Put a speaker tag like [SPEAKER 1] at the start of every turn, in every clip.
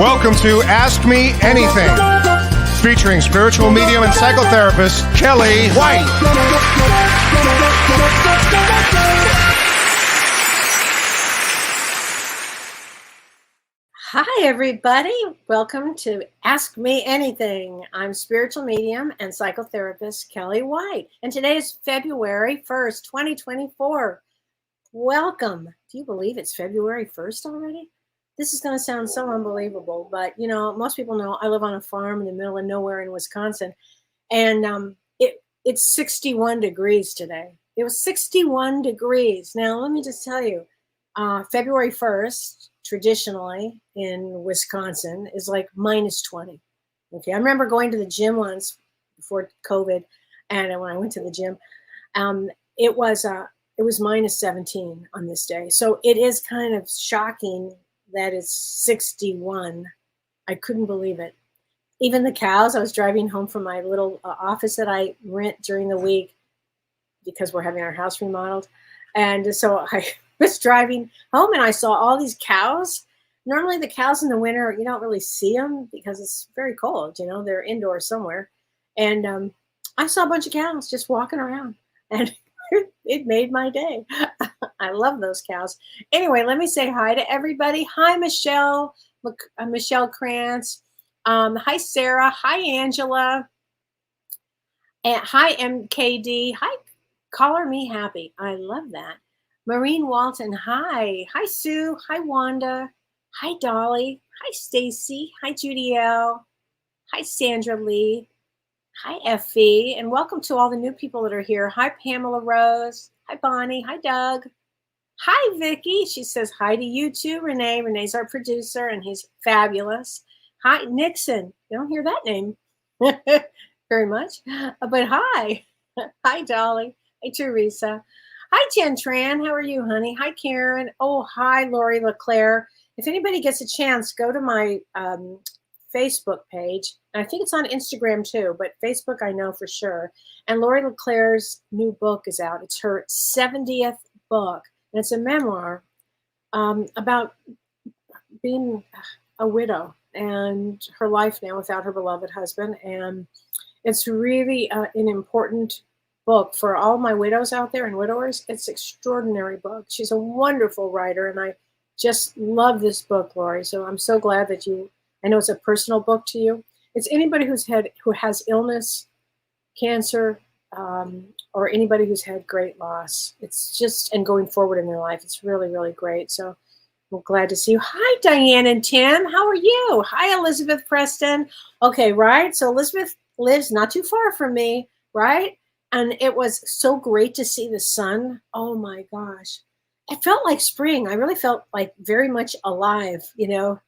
[SPEAKER 1] Welcome to Ask Me Anything, featuring spiritual medium and psychotherapist Kellee White.
[SPEAKER 2] Hi, everybody. Welcome to Ask Me Anything. I'm spiritual medium and psychotherapist Kellee White, and today is February 1st, 2024. Welcome. Do you believe it's February 1st already? This is going to sound so unbelievable, but you know, most people know I live on a farm in the middle of nowhere in Wisconsin, and it's 61 degrees today. It was 61 degrees. Now, let me just tell you, February 1st, traditionally in Wisconsin, is like minus 20. Okay, I remember going to the gym once before COVID, and when I went to the gym, it was minus 17 on this day. So it is kind of shocking that it's 61. I couldn't believe it. Even the cows, I was driving home from my little office that I rent during the week because we're having our house remodeled. And so I was driving home and I saw all these cows. Normally the cows in the winter, you don't really see them because it's very cold, you know, they're indoors somewhere. And I saw a bunch of cows just walking around, and it made my day. I love those cows. Anyway, let me say hi to everybody. Hi, Michelle Krantz. Hi, Sarah. Hi, Angela. And hi, MKD. Hi, Color Me Happy. I love that. Maureen Walton. Hi. Hi, Sue. Hi, Wanda. Hi, Dolly. Hi, Stacy. Hi, Judy L. Hi, Sandra Lee. Hi, Effie, and welcome to all the new people that are here. Hi, Pamela Rose. Hi, Bonnie. Hi, Doug. Hi, Vicky. She says hi to you too, Renee. Renee's our producer, and he's fabulous. Hi, Nixon. You don't hear that name very much, but hi. Hi, Dolly. Hi, Teresa. Hi, Jen Tran. How are you, honey? Hi, Karen. Oh, hi, Lori LeClaire. If anybody gets a chance, go to my Facebook page. And I think it's on Instagram too, but Facebook I know for sure. And Lori LeClaire's new book is out. It's her 70th book, and it's a memoir about being a widow and her life now without her beloved husband. And it's really an important book for all my widows out there and widowers. It's an extraordinary book. She's a wonderful writer, and I just love this book, Lori. So I'm so glad that I know it's a personal book to you. It's anybody who has illness, cancer, or anybody who's had great loss. It's just, and going forward in their life, it's really, really great. So I'm glad to see you. Hi, Diane and Tim. How are you? Hi, Elizabeth Preston. Okay, right? So Elizabeth lives not too far from me, right? And it was so great to see the sun. Oh my gosh. It felt like spring. I really felt like very much alive, you know,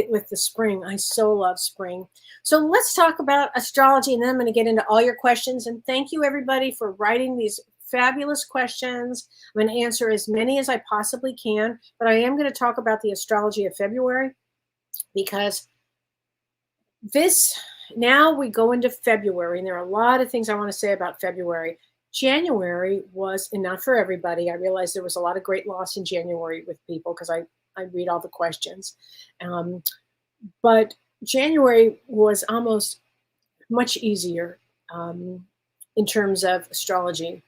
[SPEAKER 2] with the spring. I so love spring. So let's talk about astrology, and then I'm going to get into all your questions. And thank you, everybody, for writing these fabulous questions. I'm going to answer as many as I possibly can, but I am going to talk about the astrology of February, because now we go into February, and there are a lot of things I want to say about February. January was, and not for everybody. I realized there was a lot of great loss in January with people because I read all the questions. But January was almost much easier in terms of astrology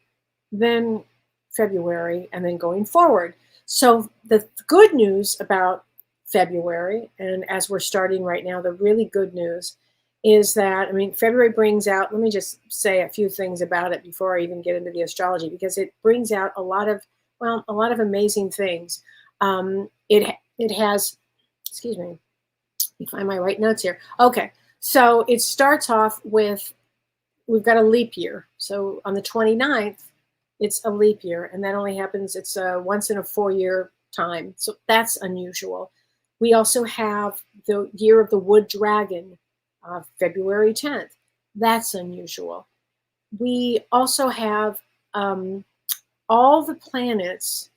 [SPEAKER 2] than February and then going forward. So the good news about February, and as we're starting right now, the really good news is that, February brings out, let me just say a few things about it before I even get into the astrology, because it brings out a lot of amazing things. It has, excuse me, let me find my right notes here. Okay, so it starts off with, we've got a leap year. So on the 29th, it's a leap year, and that only happens, it's a once in a 4-year time. So that's unusual. We also have the year of the wood dragon, February 10th. That's unusual. We also have all the planets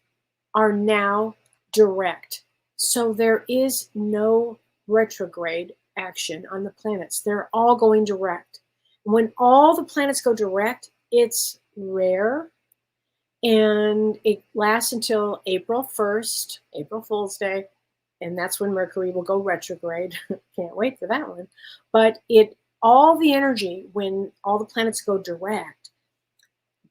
[SPEAKER 2] are now direct. So there is no retrograde action on the planets. They're all going direct. When all the planets go direct, it's rare, and it lasts until April 1st, April Fool's Day, and that's when Mercury will go retrograde. Can't wait for that one. But all the energy when all the planets go direct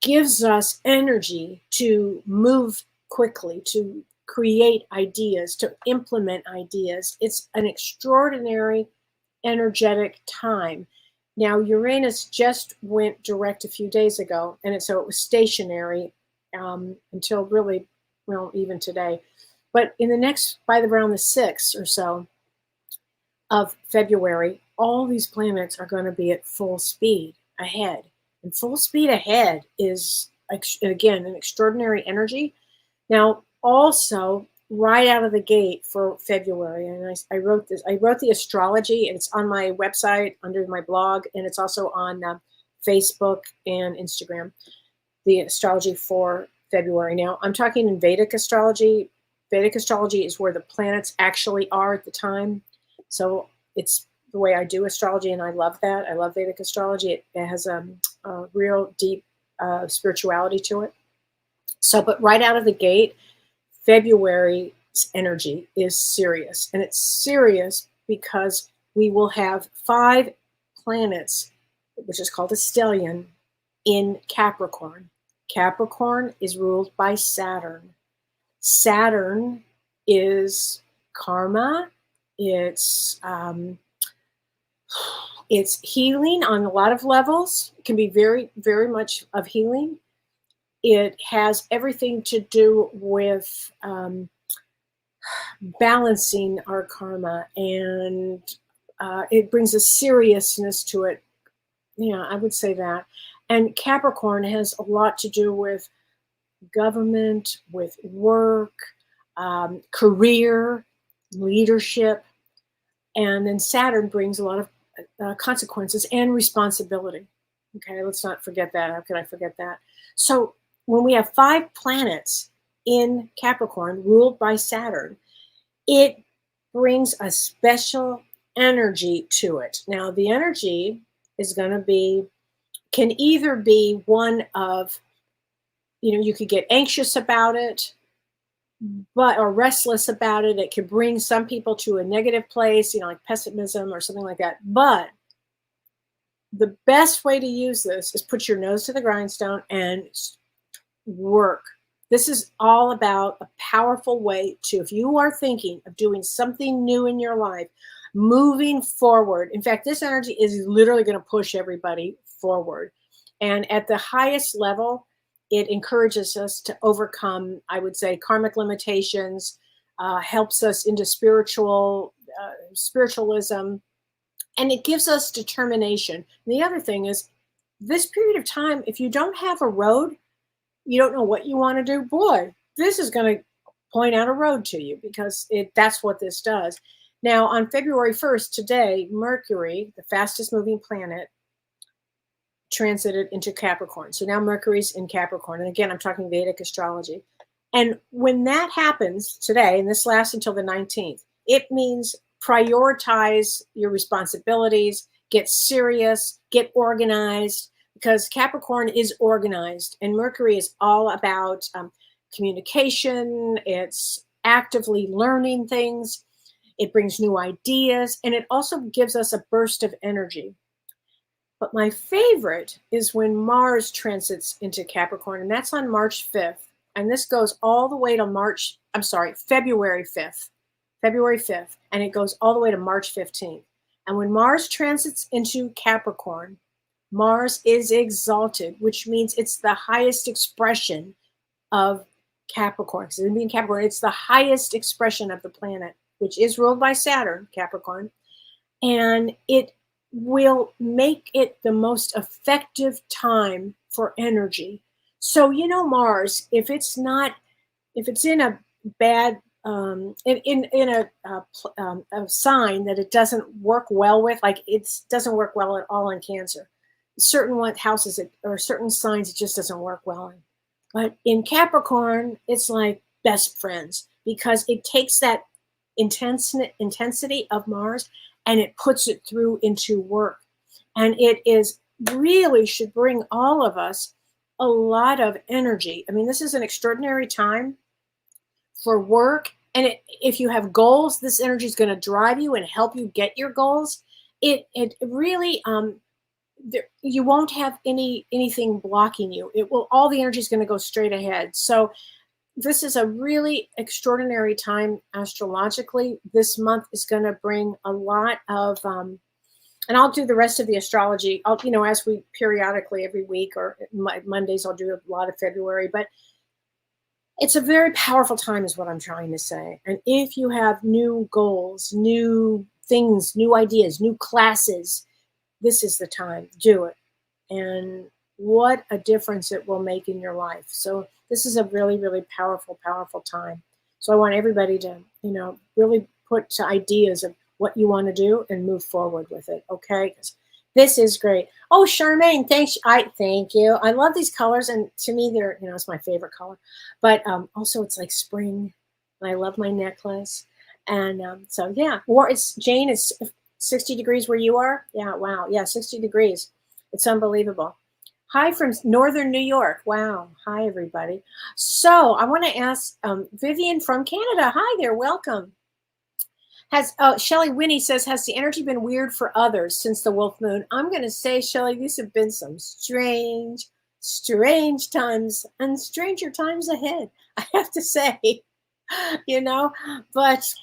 [SPEAKER 2] gives us energy to move quickly, to create ideas, to implement ideas. It's an extraordinary energetic time. Now, Uranus just went direct a few days ago, and so it was stationary until really, well, even today. But in the next, by around the 6th or so of February, all these planets are going to be at full speed ahead. And full speed ahead is, again, an extraordinary energy. Now, also, right out of the gate for February, and I wrote this. I wrote the astrology, and it's on my website under my blog, and it's also on Facebook and Instagram. The astrology for February. Now, I'm talking in Vedic astrology. Vedic astrology is where the planets actually are at the time. So it's the way I do astrology, and I love that. I love Vedic astrology. It has a real deep spirituality to it. So, but right out of the gate, February's energy is serious. And it's serious because we will have 5 planets, which is called a stellium, in Capricorn. Capricorn is ruled by Saturn. Saturn is karma. It's healing on a lot of levels. It can be very, very much of healing. It has everything to do with balancing our karma, and it brings a seriousness to it. Yeah, I would say that. And Capricorn has a lot to do with government, with work, career, leadership. And then Saturn brings a lot of consequences and responsibility. Okay, let's not forget that. How could I forget that? So when we have 5 planets in Capricorn ruled by Saturn, it brings a special energy to it. Now, the energy is going to be, can either be one of, you could get anxious about it, or restless about it. It could bring some people to a negative place, like pessimism or something like that. But the best way to use this is put your nose to the grindstone and work. This is all about a powerful way to, if you are thinking of doing something new in your life, moving forward. In fact, this energy is literally going to push everybody forward. And at the highest level, it encourages us to overcome, I would say, karmic limitations, helps us into spiritualism, and it gives us determination. And the other thing is, this period of time, if you don't have a road, you don't know what you want to do, boy, this is going to point out a road to you, because that's what this does. Now, on February 1st, today, Mercury, the fastest moving planet, transited into Capricorn. So now Mercury's in Capricorn. And again, I'm talking Vedic astrology. And when that happens today, and this lasts until the 19th, it means prioritize your responsibilities, get serious, get organized, because Capricorn is organized, and Mercury is all about communication. It's actively learning things. It brings new ideas, and it also gives us a burst of energy. But my favorite is when Mars transits into Capricorn, and that's on March 5th. And this goes all the way to February 5th. February 5th. And it goes all the way to March 15th. And when Mars transits into Capricorn, Mars is exalted, which means it's the highest expression of Capricorn. So being Capricorn, it's the highest expression of the planet, which is ruled by Saturn, Capricorn. And it will make it the most effective time for energy. So, Mars, if it's in a bad, in a sign that it doesn't work well with, like it doesn't work well at all in Cancer. Certain houses or certain signs it just doesn't work well in. But in Capricorn, it's like best friends, because it takes that intensity of Mars and it puts it through into work. And it really should bring all of us a lot of energy. I mean, this is an extraordinary time for work And if you have goals, this energy is going to drive you and help you get your goals. It really you won't have anything blocking you. It will, all the energy is going to go straight ahead. So this is a really extraordinary time astrologically. This month is going to bring a lot of and I'll do the rest of the astrology. I'll, as we periodically every week, or Mondays, I'll do a lot of February. But it's a very powerful time, is what I'm trying to say. And if you have new goals, new things, new ideas, new classes, this is the time. Do it. And what a difference it will make in your life. So this is a really, really powerful, powerful time. So I want everybody to, really put to ideas of what you want to do and move forward with it. Okay. This is great. Oh, Charmaine, thanks. Thank you. I love these colors. And to me, they're, it's my favorite color, but also it's like spring. And I love my necklace. And so, yeah, or Jane, it's 60 degrees where you are. Yeah. Wow. Yeah. 60 degrees. It's unbelievable. Hi from Northern New York. Wow. Hi, everybody. So I want to ask Vivian from Canada. Hi there. Welcome. Shelley Winnie says, has the energy been weird for others since the wolf moon? I'm going to say, Shelley, these have been some strange times and stranger times ahead. I have to say, but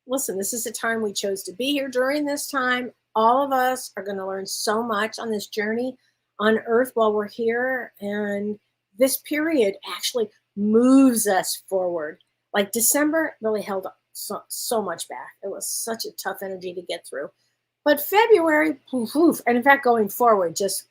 [SPEAKER 2] listen, this is the time we chose to be here during this time. All of us are going to learn so much on this journey on Earth while we're here. And this period actually moves us forward. Like December really held so much back. It was such a tough energy to get through. But February, poof, and in fact, going forward, just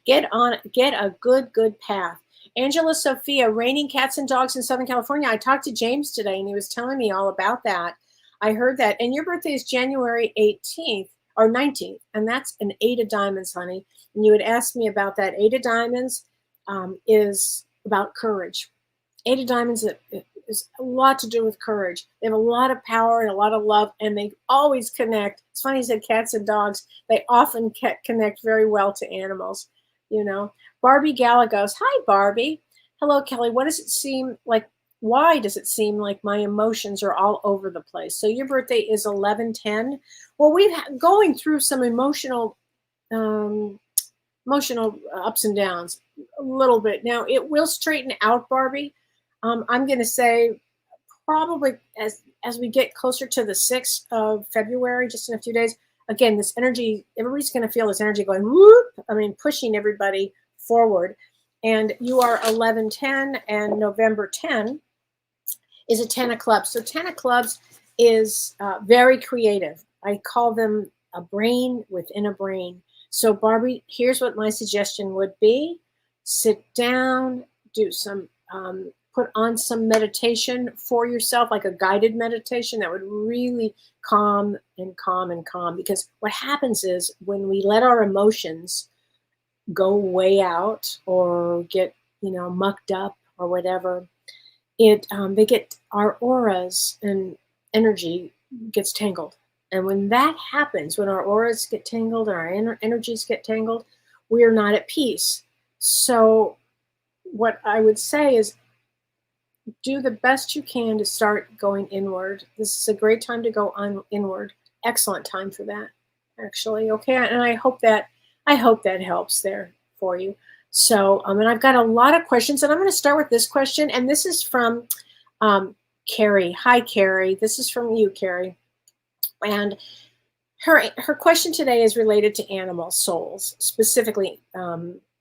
[SPEAKER 2] get a good path. Angela Sophia, raining cats and dogs in Southern California. I talked to James today, and he was telling me all about that. I heard that. And your birthday is January 18th or 19th, and that's an 8 of diamonds, honey. And you had asked me about that. 8 of diamonds is about courage. 8 of diamonds is a lot to do with courage. They have a lot of power and a lot of love, and they always connect. It's funny you said cats and dogs. They often connect very well to animals, Barbie Gala goes, hi, Barbie. Hello, Kelly. What does it seem like? Why does it seem like my emotions are all over the place? So your birthday is 11/10. Well, we've going through some emotional ups and downs a little bit. Now, it will straighten out, Barbie. I'm going to say probably as we get closer to the 6th of February, just in a few days, again, this energy, everybody's going to feel this energy going, whoop, pushing everybody forward. And you are 11/10, and November 10 is a 10 of clubs. So 10 of clubs is very creative. I call them a brain within a brain. So Barbie, here's what my suggestion would be. Sit down, do some put on some meditation for yourself, like a guided meditation that would really calm. Because what happens is when we let our emotions go way out or get, mucked up or whatever, they get, our auras and energy gets tangled. And when that happens, when our auras get tangled and our energies get tangled, we are not at peace. So what I would say is, do the best you can to start going inward. This is a great time to go on inward. Excellent time for that, actually. Okay, and I hope that helps there for you. So, and I've got a lot of questions, and I'm going to start with this question, and this is from Carrie. Hi, Carrie. This is from you, Carrie, and her question today is related to animal souls, specifically.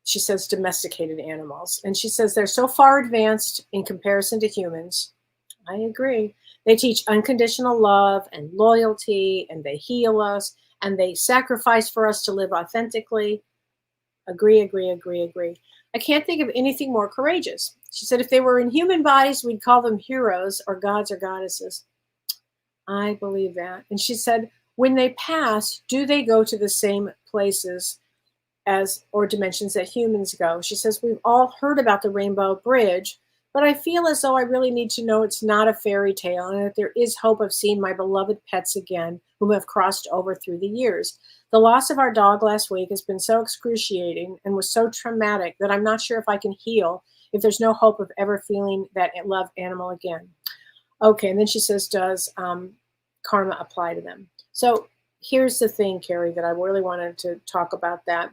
[SPEAKER 2] She says domesticated animals. And she says they're so far advanced in comparison to humans. I agree. They teach unconditional love and loyalty, and they heal us, and they sacrifice for us to live authentically. Agree. I can't think of anything more courageous. She said if they were in human bodies, we'd call them heroes or gods or goddesses. I believe that. And she said, when they pass, do they go to the same places or dimensions that humans go? She says, we've all heard about the Rainbow Bridge, but I feel as though I really need to know it's not a fairy tale and that there is hope of seeing my beloved pets again whom have crossed over through the years. The loss of our dog last week has been so excruciating and was so traumatic that I'm not sure if I can heal if there's no hope of ever feeling that loved animal again. Okay, and then she says, does karma apply to them? So here's the thing, Carrie, that I really wanted to talk about that.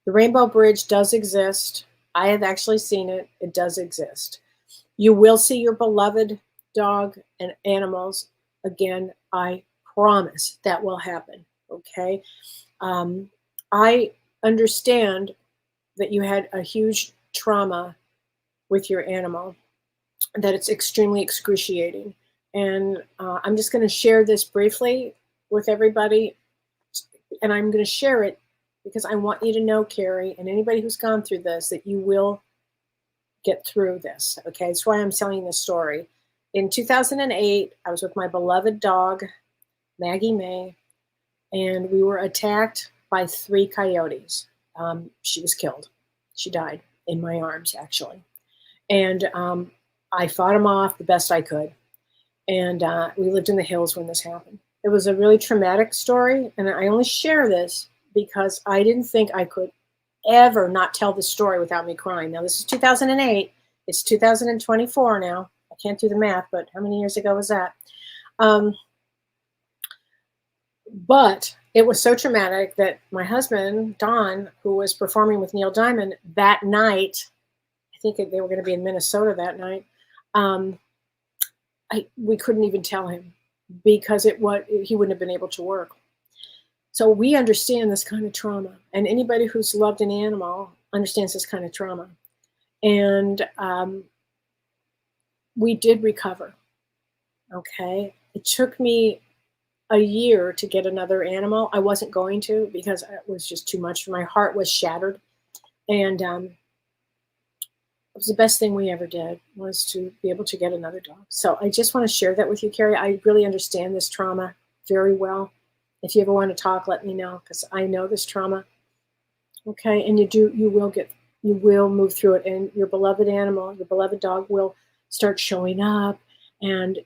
[SPEAKER 2] The Rainbow Bridge does exist. I have actually seen it. It does exist. You will see your beloved dog and animals again. I promise that will happen. Okay. I understand that you had a huge trauma with your animal, that it's extremely excruciating. And I'm just going to share this briefly with everybody. And I'm going to share it because I want you to know, Carrie, and anybody who's gone through this, that you will get through this. Okay. That's why I'm telling this story. In 2008, I was with my beloved dog, Maggie May, and we were attacked by 3 coyotes. She was killed. She died in my arms, actually. And I fought them off the best I could. And we lived in the hills when this happened. It was a really traumatic story. And I only share this because I didn't think I could ever not tell the story without me crying. Now, this is 2008. It's 2024 now. I can't do the math, but how many years ago was that? But it was so traumatic that my husband, Don, who was performing with Neil Diamond that night, I think they were going to be in Minnesota that night, we couldn't even tell him because he wouldn't have been able to work. So we understand this kind of trauma, and anybody who's loved an animal understands this kind of trauma. And we did recover. Okay. It took me a year to get another animal. I wasn't going to because it was just too much. My heart was shattered. And it was the best thing we ever did, was to be able to get another dog. So I just want to share that with you, Carrie. I really understand this trauma very well. If you ever want to talk, let me know, because I know this trauma. Okay. And you will move through it, and your beloved animal, your beloved dog will start showing up. And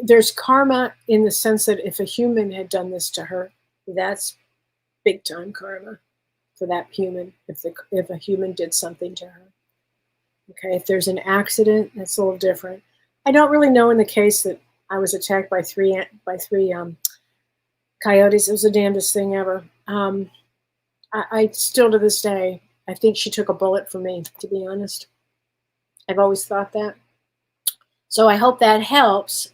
[SPEAKER 2] there's karma in the sense that if a human had done this to her, that's big time karma for that human. If a human did something to her, okay. If there's an accident, that's a little different. I don't really know in the case that I was attacked by three coyotes. It was the damnedest thing ever. I still to this day, I think she took a bullet for me, to be honest. I've always thought that. So I hope that helps.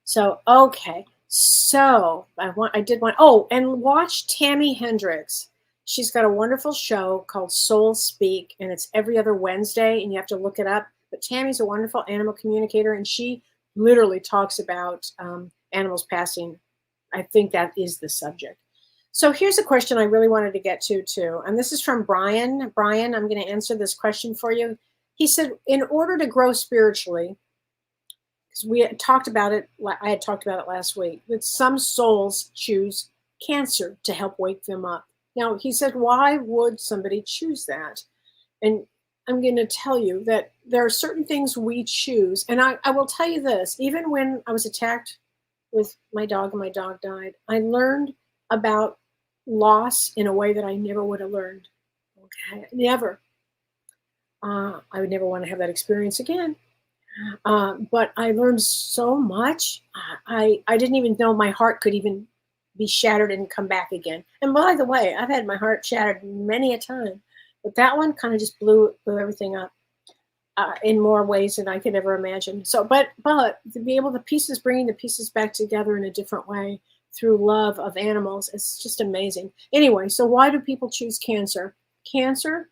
[SPEAKER 2] So, okay. So and watch Tammy Hendricks. She's got a wonderful show called Soul Speak, and it's every other Wednesday, and you have to look it up. But Tammy's a wonderful animal communicator, and she literally talks about animals passing. I think that is the subject. So here's a question I really wanted to get to too. And this is from Brian. Brian, I'm going to answer this question for you. He said, in order to grow spiritually, because we had talked about it, I had talked about it last week, that some souls choose cancer to help wake them up. Now, he said, why would somebody choose that? And I'm going to tell you that there are certain things we choose. And I will tell you this, even when I was attacked with my dog and my dog died, I learned about loss in a way that I never would have learned. Okay, never. I would never want to have that experience again. But I learned so much. I didn't even know my heart could even be shattered and come back again. And by the way, I've had my heart shattered many a time, but that one kind of just blew everything up in more ways than I could ever imagine. So, but to be able bringing the pieces back together in a different way through love of animals, it's just amazing. Anyway, so why do people choose cancer? Cancer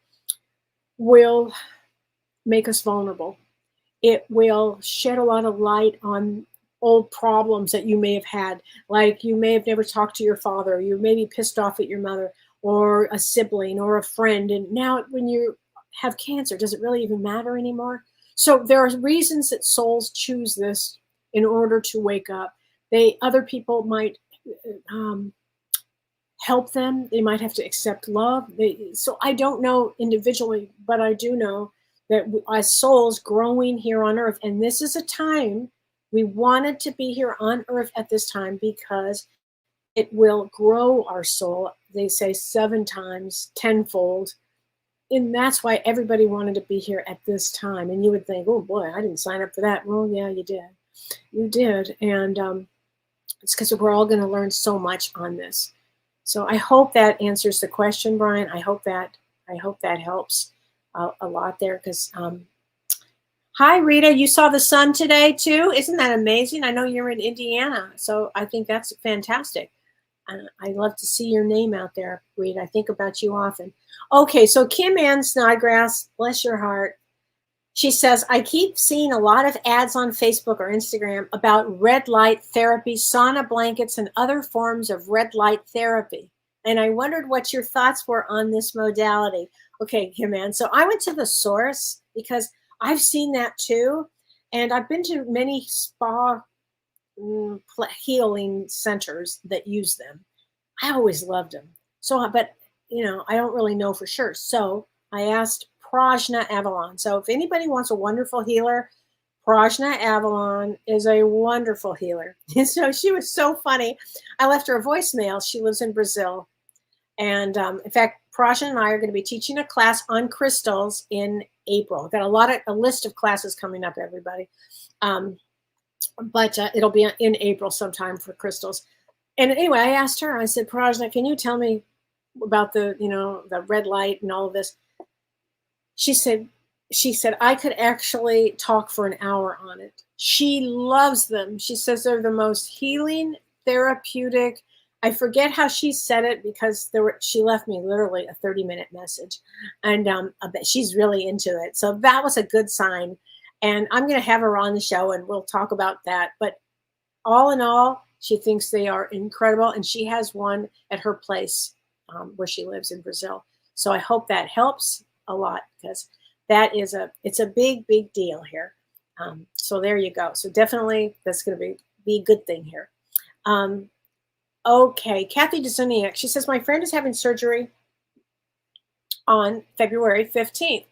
[SPEAKER 2] will make us vulnerable. It will shed a lot of light on old problems that you may have had. Like you may have never talked to your father, you may be pissed off at your mother or a sibling or a friend. And now when you have cancer, does it really even matter anymore? So there are reasons that souls choose this in order to wake up. Other people might help them. They might have to accept love. So I don't know individually, but I do know that as souls growing here on earth, and this is a time we wanted to be here on earth at this time because it will grow our soul. They say 7 times, tenfold, and that's why everybody wanted to be here at this time. And you would think, oh boy, I didn't sign up for that. Well, yeah, you did. You did. And it's because we're all going to learn so much on this. So I hope that answers the question, Brian. I hope that helps a lot there. Because hi, Rita, you saw the sun today too. Isn't that amazing? I know you're in Indiana, so I think that's fantastic. I love to see your name out there, Rita. I think about you often. Okay, so Kim Ann Snodgrass, bless your heart. She says, I keep seeing a lot of ads on Facebook or Instagram about red light therapy, sauna blankets, and other forms of red light therapy. And I wondered what your thoughts were on this modality. Okay, Kim Ann. So I went to the source because I've seen that too. And I've been to many spa healing centers that use them. I always loved them. So, but I don't really know for sure. So I asked Prajna Avalon. So if anybody wants a wonderful healer, Prajna Avalon is a wonderful healer. And so she was so funny. I left her a voicemail. She lives in Brazil. And in fact, Prajna and I are going to be teaching a class on crystals in April. I've got a list of classes coming up, everybody. But it'll be in April sometime for crystals. And anyway, I asked her, I said, Prajna, can you tell me about the red light and all of this? She said, I could actually talk for an hour on it. She loves them. She says they're the most healing, therapeutic. I forget how she said it because she left me literally a 30-minute message. And she's really into it. So that was a good sign. And I'm going to have her on the show and we'll talk about that. But all in all, she thinks they are incredible. And she has one at her place where she lives in Brazil. So I hope that helps a lot because it's a big, big deal here. So there you go. So definitely that's going to be a good thing here. Okay, Kathy Desuniak, she says, my friend is having surgery on February 15th.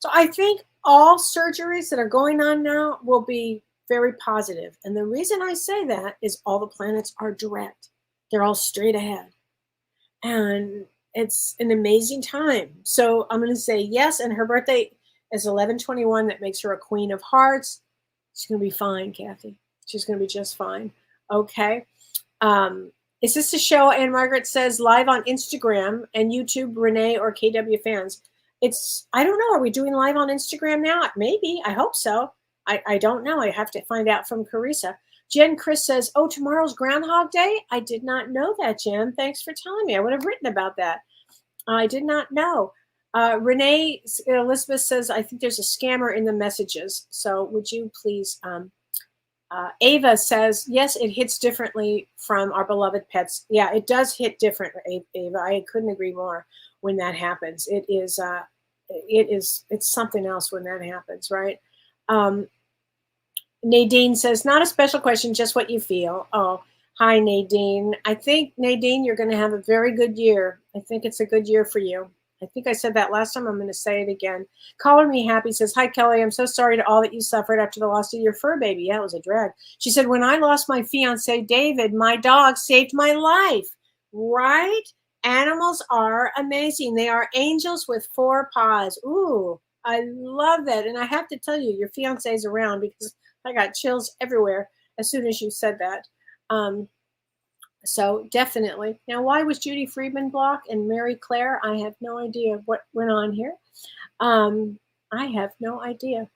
[SPEAKER 2] So I think all surgeries that are going on now will be very positive. And the reason I say that is all the planets are direct. They're all straight ahead. And it's an amazing time. So I'm going to say yes. And her birthday is 11/21. That makes her a queen of hearts. She's going to be fine, Kathy. She's going to be just fine. Okay. Is this a show, Anne Margaret says, live on Instagram and YouTube, Renee or KW fans? I don't know. Are we doing live on Instagram now? Maybe. I hope so. I don't know. I have to find out from Carissa. Jen Chris says, oh, tomorrow's Groundhog Day? I did not know that, Jen. Thanks for telling me. I would have written about that. I did not know. Renee Elizabeth says, I think there's a scammer in the messages. So would you please... Ava says, yes, it hits differently from our beloved pets. Yeah, it does hit different, Ava. I couldn't agree more when that happens. It's something else when that happens, right? Nadine says, not a special question, just what you feel. Oh, hi, Nadine. I think, Nadine, you're going to have a very good year. I think it's a good year for you. I think I said that last time. I'm going to say it again. Caller Me Happy says, hi, Kelly. I'm so sorry to all that you suffered after the loss of your fur baby. Yeah, it was a drag. She said, when I lost my fiance, David, my dog saved my life. Right? Animals are amazing. They are angels with 4 paws. Ooh, I love that. And I have to tell you, your fiance is around because I got chills everywhere as soon as you said that. So definitely. Now, why was Judy Friedman blocked and Mary Claire? I have no idea what went on here. I have no idea.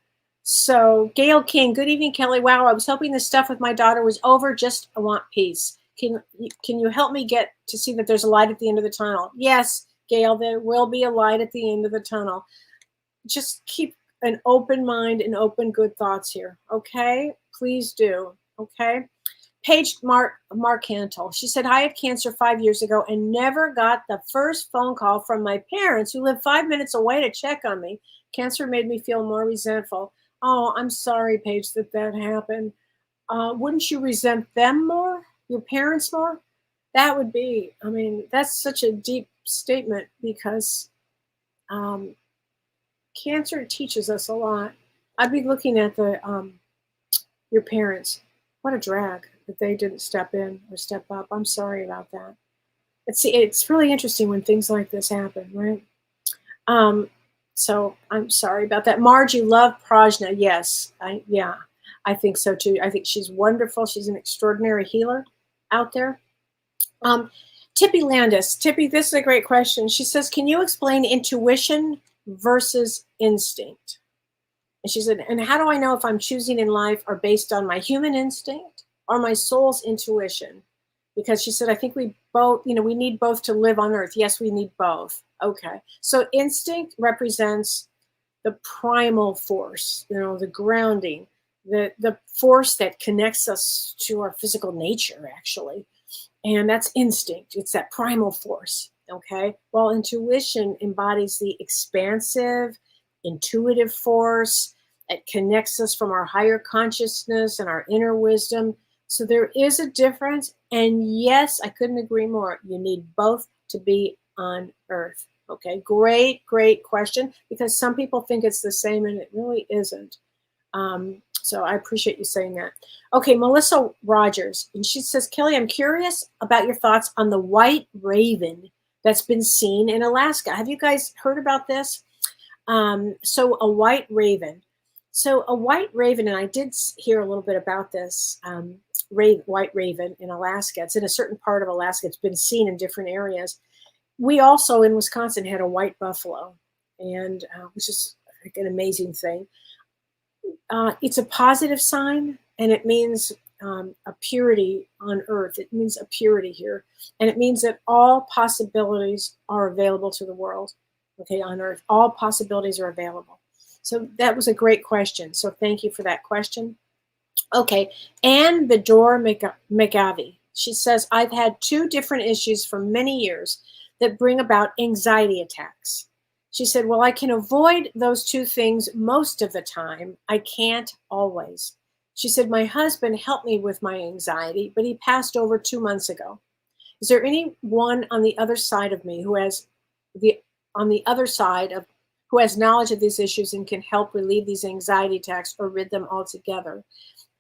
[SPEAKER 2] So Gail King, good evening, Kelly. Wow, I was hoping the stuff with my daughter was over. Just I want peace. Can you help me get to see that there's a light at the end of the tunnel? Yes, Gail, there will be a light at the end of the tunnel. Just keep an open mind and open good thoughts here. Okay, please do. Okay. Paige Marcantel, she said, I had cancer 5 years ago and never got the first phone call from my parents who live 5 minutes away to check on me. Cancer made me feel more resentful. Oh, I'm sorry, Paige, that happened. Wouldn't you resent them more? Your parents more? That would be, I mean, that's such a deep statement because cancer teaches us a lot. I'd be looking at your parents. What a drag that they didn't step in or step up. I'm sorry about that. It's really interesting when things like this happen, right? So I'm sorry about that. Marge, you love Prajna. Yes, I think so too. I think she's wonderful. She's an extraordinary healer out there. Tippy Landis. Tippy, this is a great question. She says, can you explain intuition versus instinct? And she said, and how do I know if I'm choosing in life are based on my human instinct or my soul's intuition? Because she said, I think we both, we need both to live on earth. Yes, we need both. Okay. So instinct represents the primal force, the grounding, the force that connects us to our physical nature, actually. And that's instinct. It's that primal force. Okay. While intuition embodies the expansive, intuitive force that connects us from our higher consciousness and our inner wisdom. So there is a difference. And yes, I couldn't agree more. You need both to be on earth. Okay. Great, great question, because some people think it's the same and it really isn't. So I appreciate you saying that. Okay, Melissa Rogers, and she says, Kellee, I'm curious about your thoughts on the white raven that's been seen in Alaska. Have you guys heard about this? So a white raven. So a white raven, and I did hear a little bit about this white raven in Alaska. It's in a certain part of Alaska. It's been seen in different areas. We also in Wisconsin had a white buffalo, and which is like an amazing thing. It's a positive sign, and it means a purity on earth. It means a purity here. And it means that all possibilities are available to the world, okay, on earth. All possibilities are available. So that was a great question. So thank you for that question. Okay, Anne Bedore McAvey. She says, I've had 2 different issues for many years that bring about anxiety attacks. She said, well, I can avoid those 2 things most of the time. I can't always. She said, my husband helped me with my anxiety, but he passed over 2 months ago. Is there anyone on the other side of me who has knowledge of these issues and can help relieve these anxiety attacks or rid them altogether?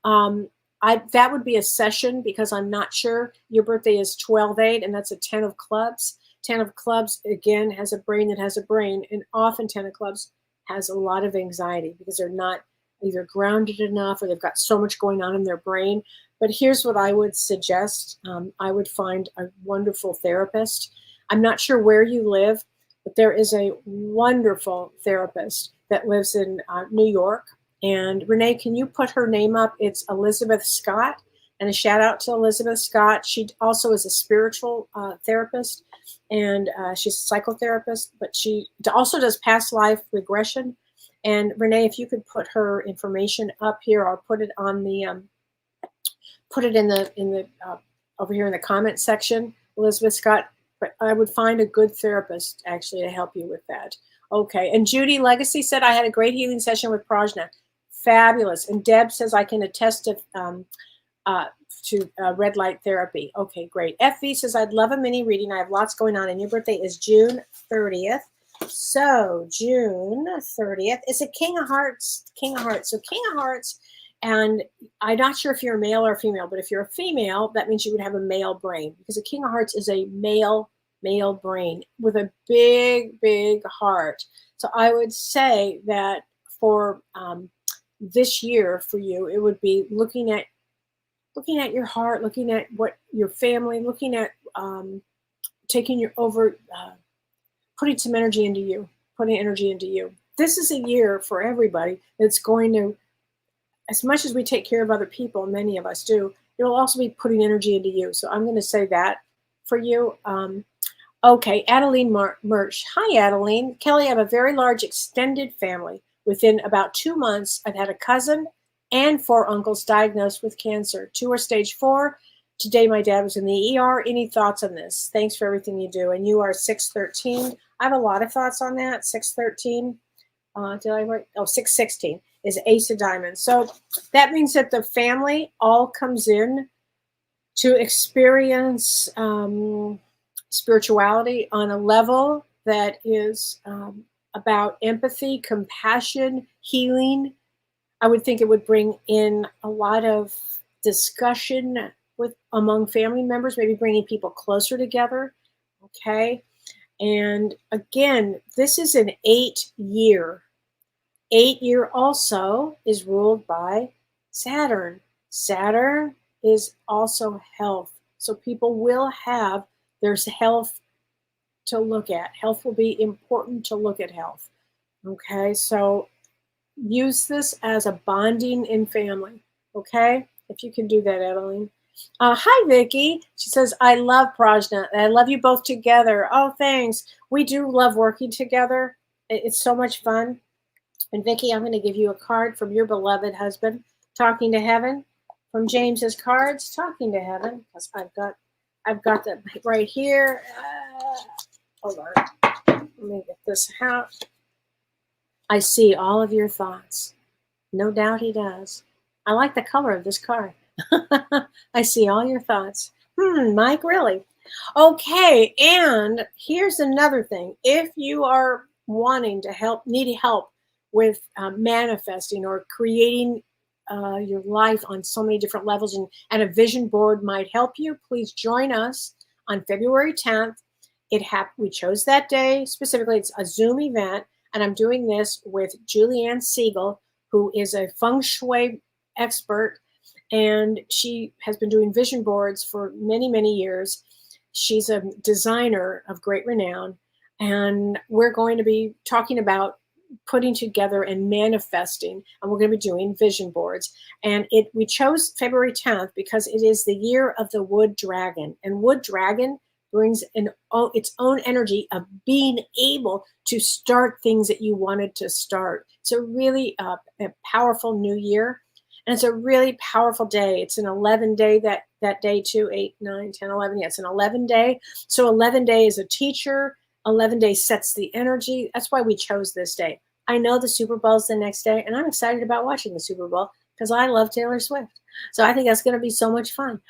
[SPEAKER 2] That would be a session, because I'm not sure. Your birthday is 12/8, and that's a 10 of clubs. 10 of clubs, again, has a brain that has a brain, and often 10 of clubs has a lot of anxiety because they're not either grounded enough or they've got so much going on in their brain. But here's what I would suggest. I would find a wonderful therapist. I'm not sure where you live, but there is a wonderful therapist that lives in New York. And Renee, can you put her name up? It's Elizabeth Scott. And a shout out to Elizabeth Scott. She also is a spiritual therapist, and she's a psychotherapist, but she also does past life regression. And Renee, if you could put her information up here, I'll put it on the put it in the over here in the comment section. Elizabeth Scott. But I would find a good therapist actually to help you with that. Okay. And Judy Legacy said, I had a great healing session with Prajna. Fabulous. And Deb says, I can attest to red light therapy. Okay, great. FV says, I'd love a mini reading. I have lots going on, and your birthday is June 30th. So June 30th is a King of Hearts. King of Hearts. So King of Hearts, and I'm not sure if you're a male or a female, but if you're a female, that means you would have a male brain, because a King of Hearts is a male brain with a big, big heart. So I would say that for this year for you, it would be looking at your heart, looking at what your family, looking at taking your over, putting some energy into you, putting energy into you. This is a year for everybody that's going to, as much as we take care of other people, many of us do, it'll also be putting energy into you. So I'm going to say that for you. Okay, Adeline Murch. Hi, Adeline. Kellee, I have a very large extended family. Within about 2 months, I've had a cousin and 4 uncles diagnosed with cancer. 2 are stage 4. Today, my dad was in the ER. Any thoughts on this? Thanks for everything you do. And you are 613. I have a lot of thoughts on that. 613. Did I write? Oh, 616 is Ace of Diamonds. So that means that the family all comes in to experience spirituality on a level that is about empathy, compassion, healing. I would think it would bring in a lot of discussion among family members, maybe bringing people closer together. Okay. And again, this is an 8-year. 8-year also is ruled by Saturn. Saturn is also health. So people will have, there's health to look at. Health will be important to look at health. Okay, so use this as a bonding in family. Okay, if you can do that, Adeline. Hi, Vicki. She says, I love Prajna. I love you both together. Oh, thanks. We do love working together. It's so much fun. And Vicki, I'm going to give you a card from your beloved husband, Talking to Heaven, from James's cards, Talking to Heaven, because I've got them right here. Hold on. Let me get this out. I see all of your thoughts. No doubt he does. I like the color of this card. I see all your thoughts. Mike, really? Okay, and here's another thing. If you are wanting to help, need help with manifesting or creating your life on so many different levels, and a vision board might help you, please join us on February 10th. We chose that day specifically. It's a Zoom event, and I'm doing this with Julianne Siegel, who is a feng shui expert, and she has been doing vision boards for many, many years. She's a designer of great renown, and we're going to be talking about putting together and manifesting, and we're going to be doing vision boards. And we chose February 10th because it is the year of the wood dragon, and wood dragon brings its own energy of being able to start things that you wanted to start. It's a really a powerful new year, and it's a really powerful day. It's an 11-day that day too, 8, 9, 10, 11. Yeah, it's an 11-day. So 11-day is a teacher. 11-day sets the energy. That's why we chose this day. I know the Super Bowl's the next day, and I'm excited about watching the Super Bowl because I love Taylor Swift. So I think that's going to be so much fun.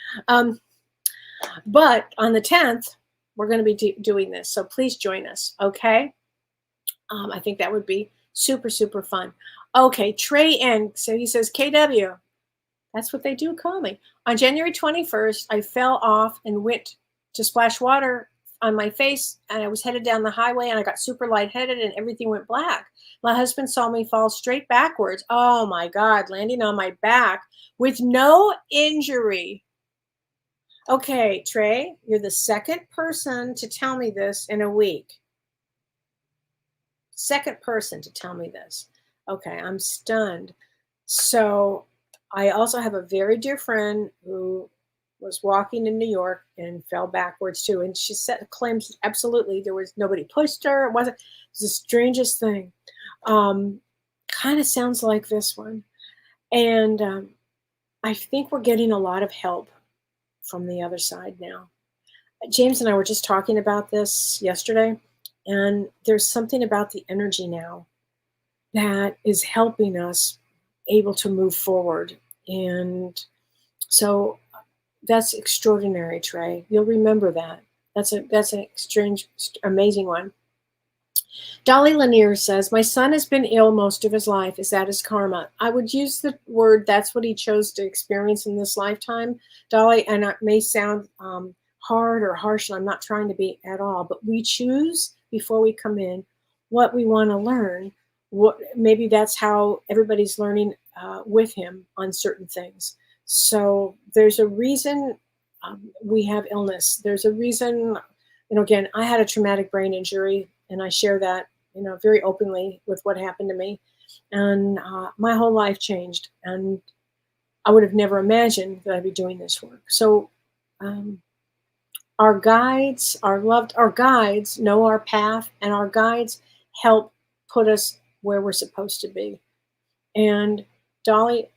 [SPEAKER 2] But on the 10th, we're going to be doing this. So please join us, okay? I think that would be super, super fun. Okay, Trey N. So he says, KW. That's what they do call me. On January 21st, I fell off and went to splash water on my face, and I was headed down the highway, and I got super lightheaded, and everything went black. My husband saw me fall straight backwards. Oh my God, landing on my back with no injury. Okay, Trey, you're the second person to tell me this in a week. Second person to tell me this. Okay, I'm stunned. So I also have a very dear friend who was walking in New York and fell backwards too. And she claims absolutely there was nobody pushed her. It was the strangest thing. Kind of sounds like this one. And I think we're getting a lot of help from the other side now. James and I were just talking about this yesterday, and there's something about the energy now that is helping us able to move forward. And so that's extraordinary, Trey. You'll remember that. That's an strange, amazing one. Dolly Lanier says, my son has been ill most of his life. Is that his karma? I would use the word, that's what he chose to experience in this lifetime, Dolly, and it may sound hard or harsh, and I'm not trying to be at all, but we choose before we come in what we want to learn. Maybe that's how everybody's learning with him on certain things. So there's a reason we have illness. There's a reason, again, I had a traumatic brain injury, and I share that, very openly with what happened to me. And my whole life changed. And I would have never imagined that I'd be doing this work. So our guides, our guides know our path, and our guides help put us where we're supposed to be. And Dolly,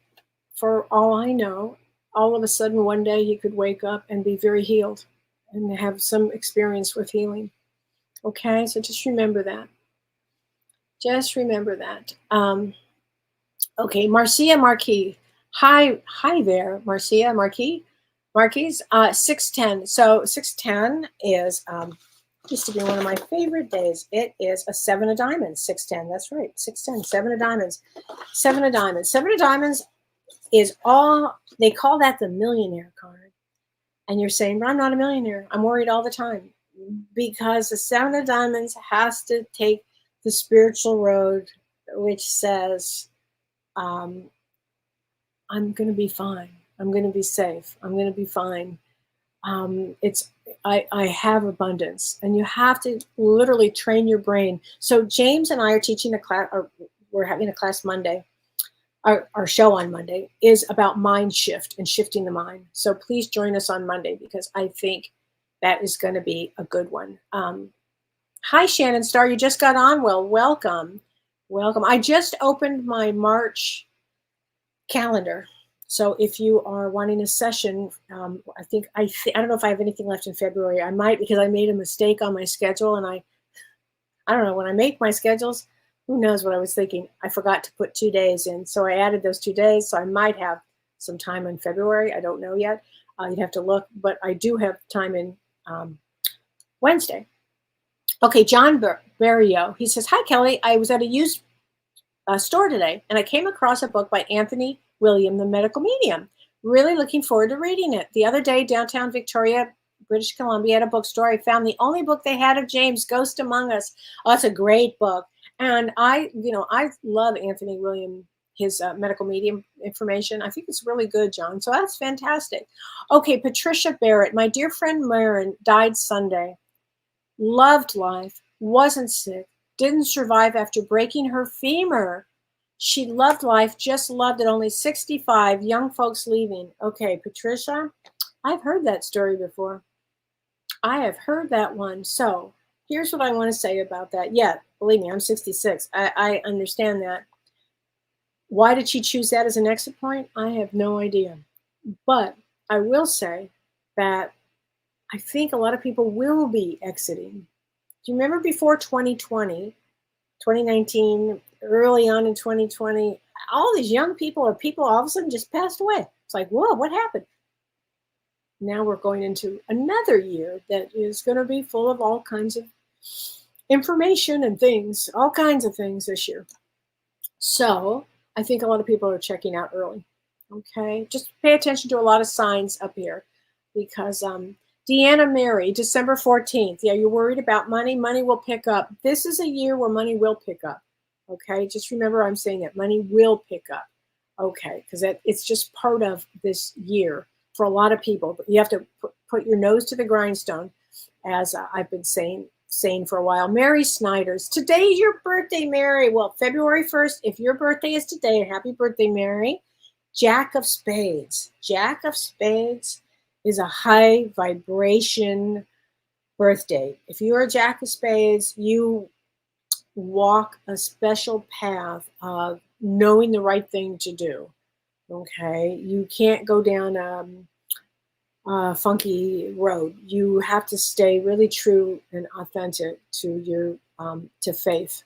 [SPEAKER 2] for all I know, all of a sudden one day he could wake up and be very healed and have some experience with healing. Okay, so just remember that. Just remember that. Okay, Marcia Marquis. Hi there, Marcia Marquis. 610. So 610 is used to be one of my favorite days. It is a 7 of diamonds. 610. That's right. 610. 7 of diamonds. 7 of diamonds. 7 of diamonds is all, they call that the millionaire card. And you're saying, but I'm not a millionaire. I'm worried all the time. because the Seven of Diamonds has to take the spiritual road, which says, I'm going to be fine. I'm going to be safe. I'm going to be fine. I have abundance, and you have to literally train your brain. So James and I are teaching a class, or we're having a class Monday. Our show on Monday is about mind shift and shifting the mind. So please join us on Monday, because I think that is going to be a good one. Hi, Shannon Starr. You just got on. Well, welcome. Welcome. I just opened my March calendar. So if you are wanting a session, I don't know if I have anything left in February. I might, because I made a mistake on my schedule, and I don't know, when I make my schedules, who knows what I was thinking. I forgot to put 2 days in. So I added those 2 days. So I might have some time in February. I don't know yet. You'd have to look, but I do have time in Wednesday. Okay, John Barrio, he says, hi, Kelly. I was at a used store today, and I came across a book by Anthony William, the medical medium. Really looking forward to reading it. The other day, downtown Victoria, British Columbia, at a bookstore, I found the only book they had of James, Ghost Among Us. Oh, it's a great book. And I love Anthony William, his medical medium information. I think it's really good, John. So that's fantastic. Okay, Patricia Barrett, my dear friend Marin died Sunday. Loved life, wasn't sick, didn't survive after breaking her femur. She loved life, just loved it. Only 65, young folks leaving. Okay, Patricia, I've heard that story before. I have heard that one. So here's what I want to say about that. Yeah, believe me, I'm 66. I understand that. Why did she choose that as an exit point? I have no idea. But I will say that I think a lot of people will be exiting. Do you remember before 2020, 2019, early on in 2020, all these young people or people all of a sudden just passed away? It's like, whoa, what happened? Now we're going into another year that is going to be full of all kinds of information and things, all kinds of things this year. So I think a lot of people are checking out early. Okay, just pay attention to a lot of signs up here, because Deanna Mary, December 14th. Yeah, you're worried about money. Money will pick up. This is a year where money will pick up. Okay, just remember I'm saying that money will pick up. Okay, because it's just part of this year for a lot of people. But you have to put your nose to the grindstone, as I've been saying for a while. Mary Snyders, today is your birthday, Mary. Well, February 1st, if your birthday is today, happy birthday, Mary. Jack of Spades. Jack of Spades is a high vibration birthday. If you are a Jack of Spades, you walk a special path of knowing the right thing to do. Okay, you can't go down a funky road. You have to stay really true and authentic to your to faith,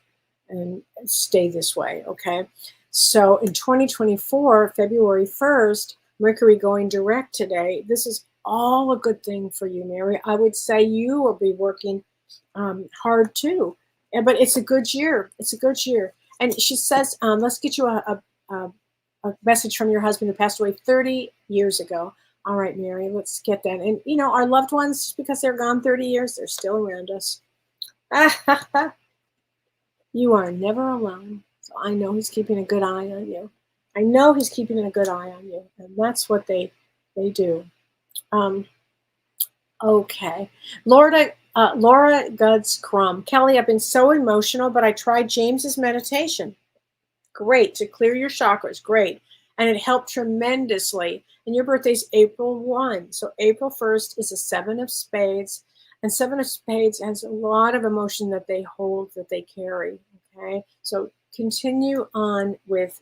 [SPEAKER 2] and stay this way. Okay, so in 2024, February 1st, Mercury going direct today. This is all a good thing for you, Mary. I would say you will be working hard too, but it's a good year. It's a good year. And she says, let's get you a message from your husband who passed away 30 years ago. All right, Mary, let's get that. And, you know, our loved ones, just because they're gone 30 years, they're still around us. You are never alone. So I know he's keeping a good eye on you. I know he's keeping a good eye on you. And that's what they do. Okay. Laura Guds Crum. Kelly, I've been so emotional, but I tried James's meditation. Great. To clear your chakras. Great. And it helped tremendously. And your birthday's April 1. So April 1st is a 7 of Spades. And 7 of Spades has a lot of emotion that they hold, that they carry. Okay. So continue on with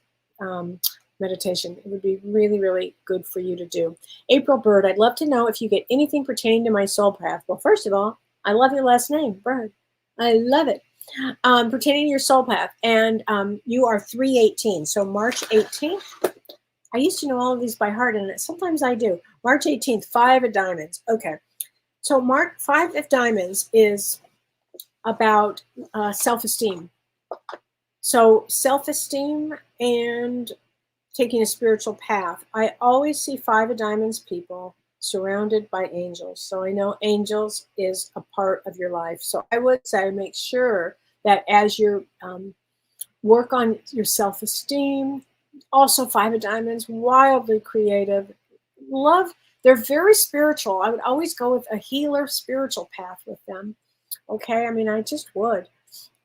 [SPEAKER 2] meditation. It would be really, really good for you to do. April Bird, I'd love to know if you get anything pertaining to my soul path. Well, first of all, I love your last name, Bird. I love it. Pertaining to your soul path. And you are 318. So March 18th. I used to know all of these by heart, and sometimes I do. March 18th, 5 of Diamonds. Okay. So 5 of Diamonds is about self-esteem. So self-esteem and taking a spiritual path. I always see 5 of Diamonds people surrounded by angels. So I know angels is a part of your life. So I would say make sure that as you work on your self-esteem, also Five of Diamonds, wildly creative, love, they're very spiritual. I would always go with a healer spiritual path with them. Okay, I mean, I just would.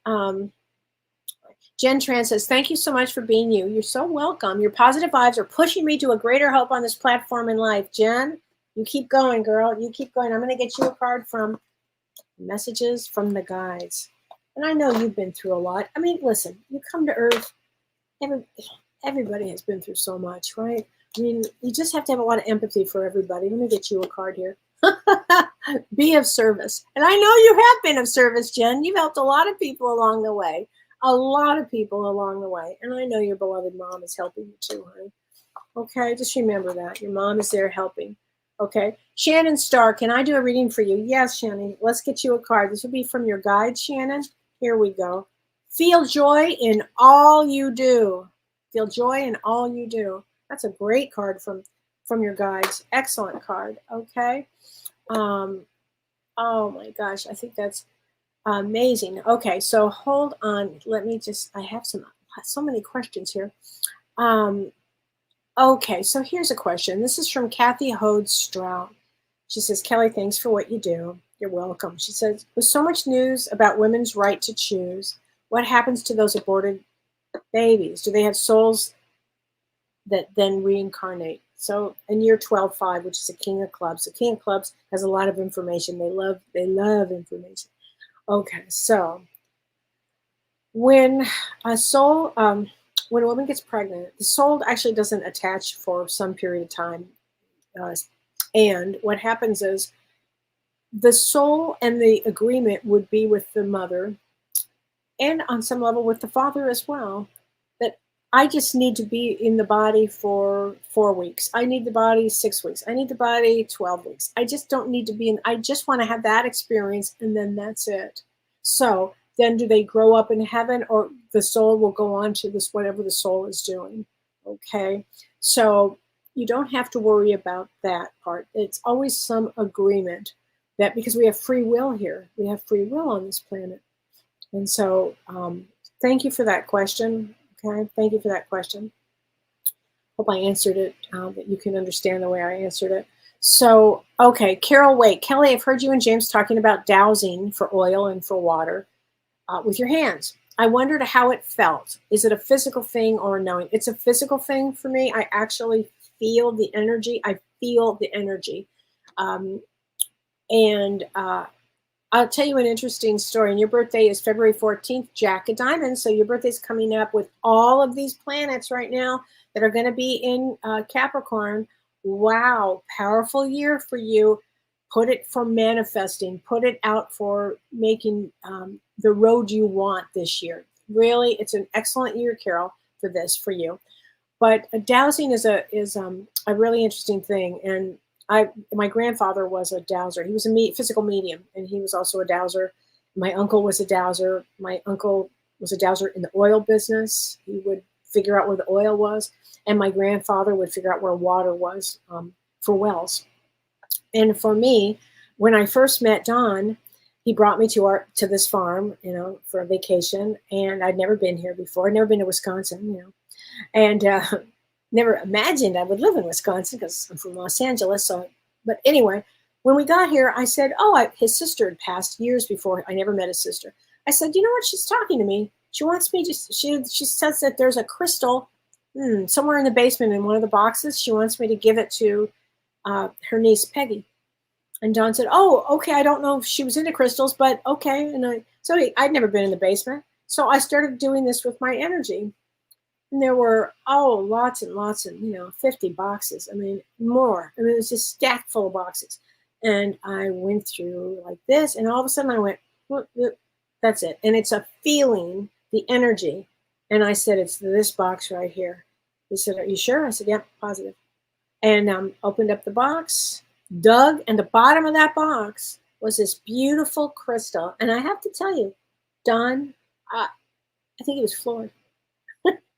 [SPEAKER 2] Um, Jen Tran says, thank you so much for being you. You're so welcome. Your positive vibes are pushing me to a greater hope on this platform in life. Jen, you keep going, girl. You keep going. I'm going to get you a card from Messages from the Guides. And I know you've been through a lot. I mean, listen, you come to Earth, everybody has been through so much, right? I mean, you just have to have a lot of empathy for everybody. Let me get you a card here. Be of service. And I know you have been of service, Jen. You've helped a lot of people along the way. A lot of people along the way. And I know your beloved mom is helping you too, honey. Okay, just remember that. Your mom is there helping. Okay. Shannon Starr, can I do a reading for you? Yes, Shannon. Let's get you a card. This will be from your guide, Shannon. Here we go. Feel joy in all you do. Feel joy in all you do. That's a great card from your guides. Excellent card. Okay. Oh my gosh, I think that's amazing. Okay, so hold on. Let me just, I have so many questions here. Okay, so here's a question. This is from Kathy Hode Stroud. She says, Kellee, thanks for what you do. You're welcome. She says, with so much news about women's right to choose, what happens to those aborted babies? Do they have souls that then reincarnate? So in year 12-5, which is a King of Clubs, the King of Clubs has a lot of information. They love information. Okay, so when a soul, when a woman gets pregnant, the soul actually doesn't attach for some period of time. And what happens is the soul and the agreement would be with the mother and on some level with the father as well, that I just need to be in the body for 4 weeks. I need the body 6 weeks. I need the body 12 weeks. I just don't need to be in, I just want to have that experience and then that's it. So then do they grow up in heaven, or the soul will go on to this, whatever the soul is doing? Okay. So you don't have to worry about that part. It's always some agreement that, because we have free will here, we have free will on this planet. And so thank you for that question. Okay, thank you for that question. Hope I answered it, that you can understand the way I answered it. So, okay, Carol Wake. Kellee, I've heard you and James talking about dowsing for oil and for water with your hands. I wondered how it felt. Is it a physical thing or a knowing? It's a physical thing for me. I actually feel the energy. I feel the energy. I'll tell you an interesting story. And your birthday is February 14th, Jack of Diamonds. So your birthday's coming up with all of these planets right now that are going to be in Capricorn. Wow, powerful year for you. Put it for manifesting. Put it out for making the road you want this year. Really, it's an excellent year, Carol, for this, for you. But dowsing is a really interesting thing. And my grandfather was a dowser. He was a physical medium, and he was also a dowser. My uncle was a dowser. My uncle was a dowser in the oil business. He would figure out where the oil was, and my grandfather would figure out where water was for wells. And for me, when I first met Don, he brought me to this farm, for a vacation, and I'd never been here before. I'd never been to Wisconsin, and never imagined I would live in Wisconsin because I'm from Los Angeles. So, but anyway, when we got here, I said, his sister had passed years before. I never met his sister. I said, you know what? She's talking to me. She wants me to, she says that there's a crystal somewhere in the basement in one of the boxes. She wants me to give it to her niece, Peggy. And Don said, oh, okay. I don't know if she was into crystals, but okay. And I'd never been in the basement. So I started doing this with my energy. And there were, lots and lots and, 50 boxes. I mean, more. I mean, it was just stacked full of boxes. And I went through like this, and all of a sudden I went, that's it. And it's a feeling, the energy. And I said, it's this box right here. He said, are you sure? I said, yeah, positive. And opened up the box, dug, and the bottom of that box was this beautiful crystal. And I have to tell you, Don, I think he was floored.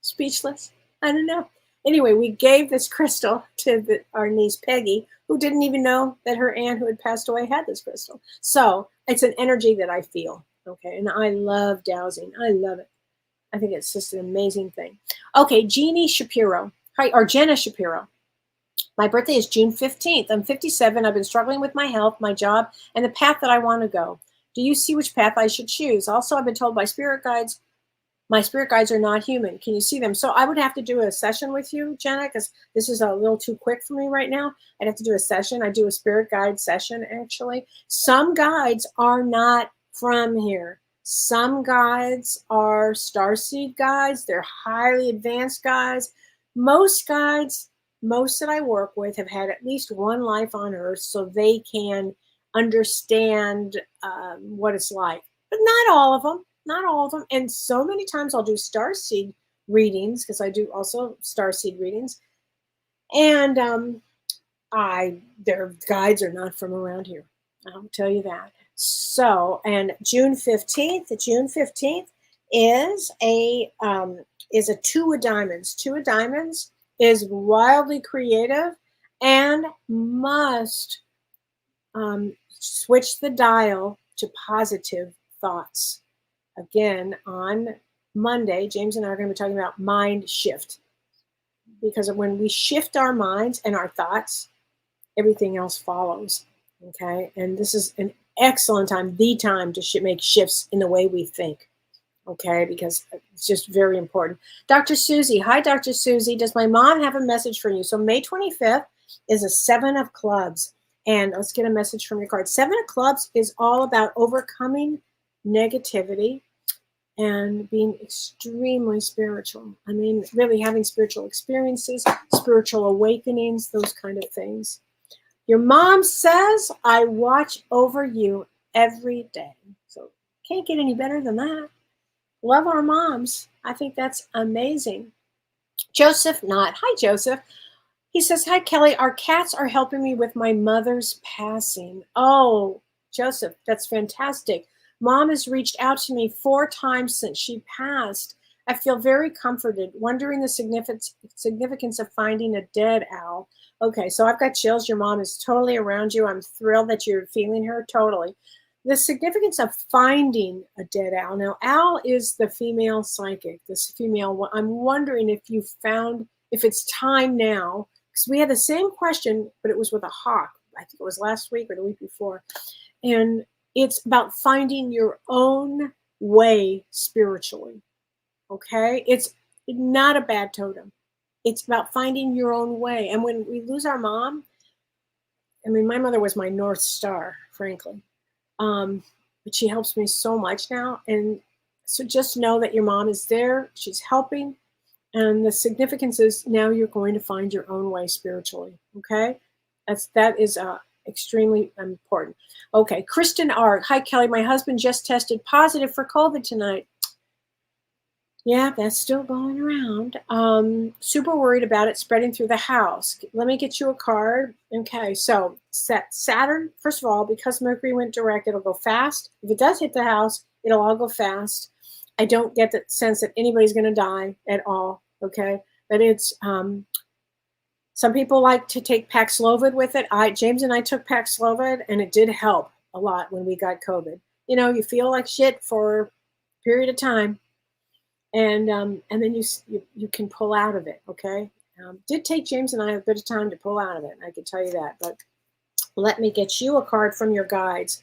[SPEAKER 2] Speechless. I don't know. Anyway, we gave this crystal to our niece Peggy, who didn't even know that her aunt who had passed away had this crystal. So it's an energy that I feel. Okay, and I love dowsing. I love it. I think it's just an amazing thing. Okay, Jeannie Shapiro. Hi, or Jenna Shapiro. My birthday is June 15th. I'm 57. I've been struggling with my health, my job, and the path that I want to go. Do you see which path I should choose? Also, I've been told by spirit guides, my spirit guides are not human. Can you see them? So I would have to do a session with you, Jenna, because this is a little too quick for me right now. I'd have to do a session. I do a spirit guide session, actually. Some guides are not from here. Some guides are starseed guides. They're highly advanced guides. Most guides, most that I work with, have had at least one life on Earth, so they can understand what it's like. But not all of them. Not all of them. And so many times I'll do starseed readings, because I do also starseed readings. And their guides are not from around here. I'll tell you that. So, and June 15th is a two of diamonds. Two of diamonds is wildly creative and must switch the dial to positive thoughts. Again, on Monday, James and I are going to be talking about mind shift. Because when we shift our minds and our thoughts, everything else follows. Okay? And this is an excellent time, the time to make shifts in the way we think. Okay? Because it's just very important. Dr. Susie. Hi, Dr. Susie. Does my mom have a message for you? So May 25th is a 7 of clubs. And let's get a message from your card. 7 of clubs is all about overcoming negativity and being extremely spiritual. I mean, really having spiritual experiences, spiritual awakenings, those kind of things. Your mom says, I watch over you every day. So can't get any better than that. Love our moms. I think that's amazing. Joseph Knott. Hi, Joseph. He says, hi, Kellee. Our cats are helping me with my mother's passing. Oh, Joseph, that's fantastic. Mom has reached out to me 4 times since she passed. I feel very comforted, wondering the significance of finding a dead owl. Okay, so I've got chills. Your mom is totally around you. I'm thrilled that you're feeling her totally. The significance of finding a dead owl. Now, owl is the female psychic, this female. I'm wondering if you found, if it's time now, because we had the same question, but it was with a hawk. I think it was last week or the week before. And it's about finding your own way spiritually. Okay? It's not a bad totem. It's about finding your own way. And when we lose our mom, I mean, my mother was my North Star, frankly. But she helps me so much now. And so just know that your mom is there. She's helping. And the significance is now you're going to find your own way spiritually. Okay? That is extremely important. Okay, Kristen R. Hi, Kellee. My husband just tested positive for COVID tonight. Yeah, that's still going around. Super worried about it spreading through the house. Let me get you a card. Okay, so Saturn, first of all, because Mercury went direct, it'll go fast. If it does hit the house, it'll all go fast. I don't get the sense that anybody's going to die at all, okay? But it's, some people like to take Paxlovid with it. James and I took Paxlovid, and it did help a lot when we got COVID. You know, you feel like shit for a period of time, and then you can pull out of it, okay? Did take James and I a bit of time to pull out of it, I can tell you that. But let me get you a card from your guides.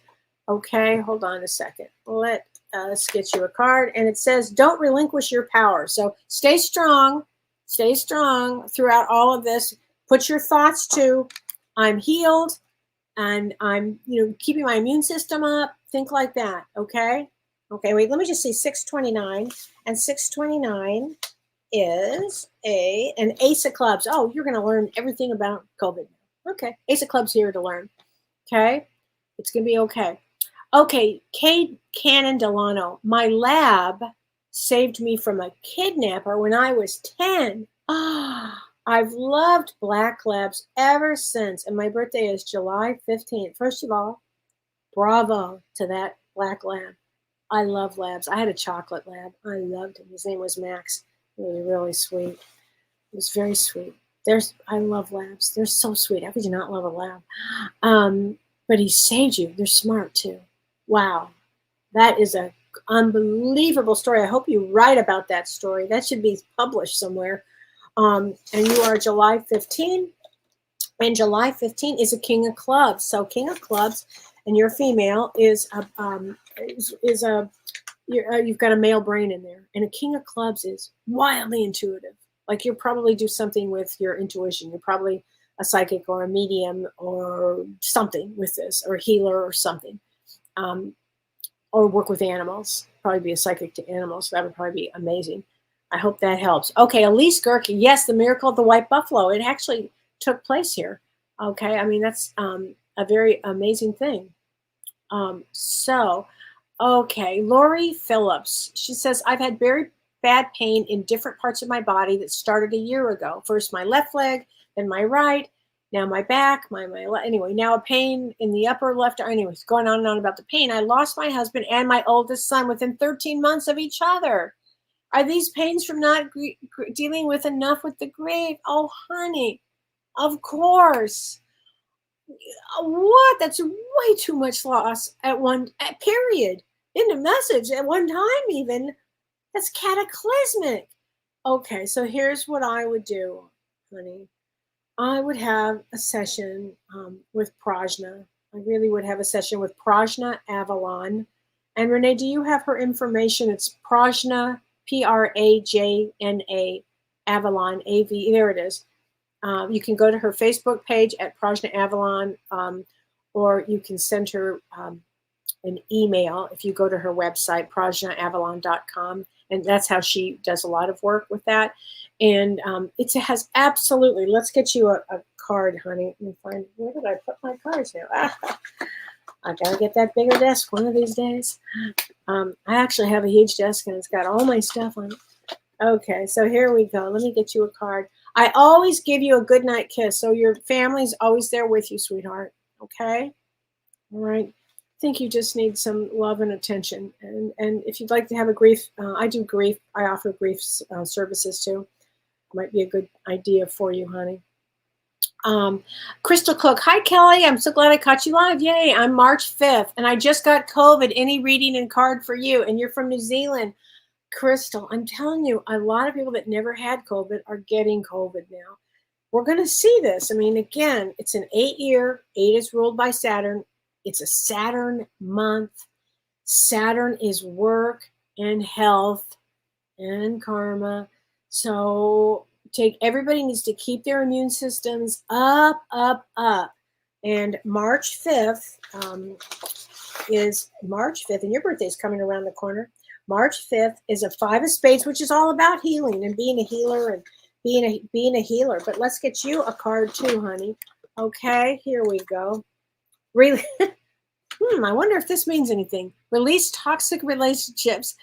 [SPEAKER 2] Okay, hold on a second. Let us get you a card, and it says, don't relinquish your power. So stay strong throughout all of this. Put your thoughts to, I'm healed, and I'm, keeping my immune system up. Think like that, okay? Okay, wait, let me just see 629. And 629 is an Ace of Clubs. Oh, you're going to learn everything about COVID. Okay, Ace of Clubs here to learn. Okay, it's going to be okay. Okay, Kate Cannon Delano. My lab saved me from a kidnapper when I was 10. I've loved black labs ever since, and my birthday is July 15th. First of all, bravo to that black lab. I love labs. I had a chocolate lab. I loved him. His name was Max. He was really sweet. It was very sweet. I love labs. They're so sweet. How could you not love a lab? But he saved you. They're smart too. Wow. That is an unbelievable story. I hope you write about that story. That should be published somewhere. And you are July 15. And July 15 is a King of Clubs. So King of Clubs, and you're female, you've got a male brain in there. And a King of Clubs is wildly intuitive. Like you'll probably do something with your intuition. You're probably a psychic or a medium or something with this, or a healer or something. Or work with animals. Probably be a psychic to animals. That would probably be amazing. I hope that helps. Okay, Elise Gerke. Yes, the miracle of the white buffalo. It actually took place here. Okay, I mean, that's a very amazing thing. Okay, Lori Phillips. She says, I've had very bad pain in different parts of my body that started a year ago. First my left leg, then my right, now my back, anyway, now a pain in the upper left. Anyways, going on and on about the pain. I lost my husband and my oldest son within 13 months of each other. Are these pains from not dealing with enough with the grief? Oh, honey, of course. What? That's way too much loss period. In the message at one time even. That's cataclysmic. Okay, so here's what I would do, honey. I would have a session with Prajna. I really would have a session with Prajna Avalon. And Renee, do you have her information? It's Prajna, Prajna, Avalon, A-V. There it is. You can go to her Facebook page at Prajna Avalon, or you can send her an email if you go to her website, prajnaavalon.com. And that's how she does a lot of work with that. And it has absolutely, let's get you a card, honey. Let me find, where did I put my cards now? I got to get that bigger desk one of these days. I actually have a huge desk and it's got all my stuff on it. Okay, so here we go. Let me get you a card. I always give you a good night kiss. So your family's always there with you, sweetheart. Okay? All right. I think you just need some love and attention. And if you'd like to have a grief, I do grief. I offer grief services too. Might be a good idea for you, honey. Crystal Cook. Hi, Kelly. I'm so glad I caught you live. Yay. I'm March 5th and I just got COVID. Any reading and card for you? And you're from New Zealand. Crystal, I'm telling you, a lot of people that never had COVID are getting COVID now. We're going to see this. I mean, again, it's an 8-year. 8 is ruled by Saturn. It's a Saturn month. Saturn is work and health and karma. So everybody needs to keep their immune systems up, up, up. And March 5th is March 5th, and your birthday is coming around the corner. March 5th is a 5 of spades, which is all about healing and being a healer and being a healer. But let's get you a card too, honey. Okay, here we go. Really? I wonder if this means anything. Release toxic relationships.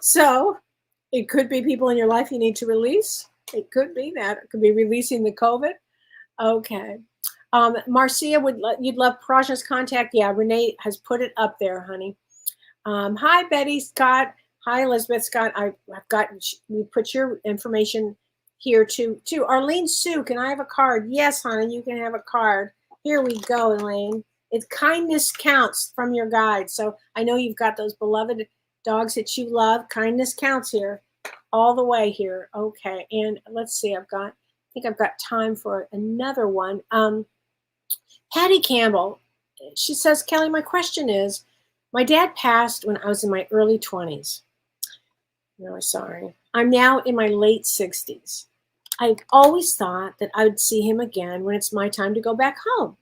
[SPEAKER 2] So it could be people in your life you need to release. It could be that. It could be releasing the COVID. Okay. Marcia, you'd love Prajna's contact. Yeah, Renee has put it up there, honey. Hi, Betty Scott. Hi, Elizabeth Scott. We put your information here too. Arlene Sue, can I have a card? Yes, honey, you can have a card. Here we go, Elaine. It's kindness counts from your guide. So I know you've got those beloved dogs that you love. Kindness counts here, all the way here. Okay, and let's see. I think I've got time for another one. Patty Campbell. She says, Kelly, my question is, my dad passed when I was in my early 20s. No, sorry. I'm now in my late 60s. I've always thought that I would see him again when it's my time to go back home.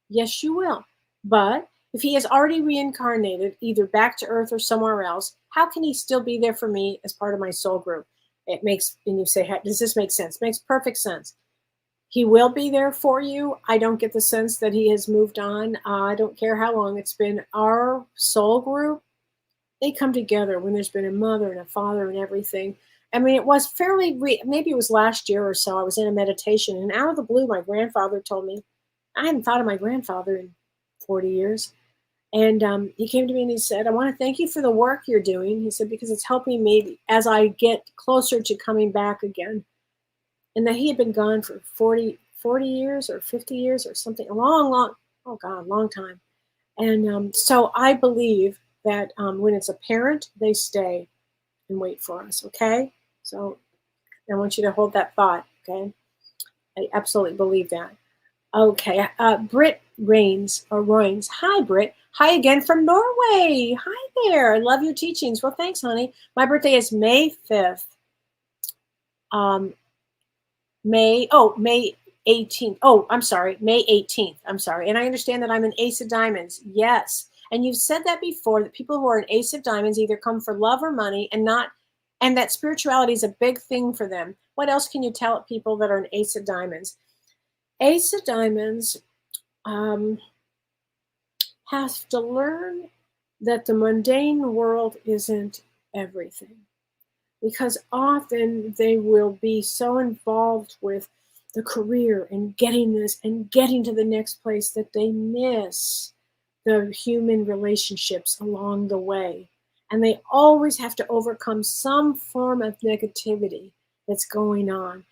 [SPEAKER 2] Yes, you will. But if he has already reincarnated, either back to Earth or somewhere else, how can he still be there for me as part of my soul group? And you say, does this make sense? It makes perfect sense. He will be there for you. I don't get the sense that he has moved on. I don't care how long it's been. Our soul group, they come together when there's been a mother and a father and everything. I mean, it was maybe it was last year or so. I was in a meditation, and out of the blue, my grandfather told me, I hadn't thought of my grandfather in 40 years. And he came to me and he said, I want to thank you for the work you're doing. He said, because it's helping me as I get closer to coming back again. and that he had been gone for 40 years or 50 years or something, a long, long time. And so I believe that when it's a parent, they stay and wait for us, okay? So I want you to hold that thought, okay? I absolutely believe that. Okay, Britt Rains. Hi, Britt. Hi again from Norway. Hi there. I love your teachings. Well, thanks, honey. My birthday is May 5th. May 18th. Oh, I'm sorry, May 18th. I'm sorry. And I understand that I'm an Ace of Diamonds. Yes. And you've said that before, that people who are an Ace of Diamonds either come for love or money and that spirituality is a big thing for them. What else can you tell people that are an Ace of Diamonds? Ace of Diamonds has to learn that the mundane world isn't everything, because often they will be so involved with the career and getting this and getting to the next place that they miss the human relationships along the way. And they always have to overcome some form of negativity that's going on.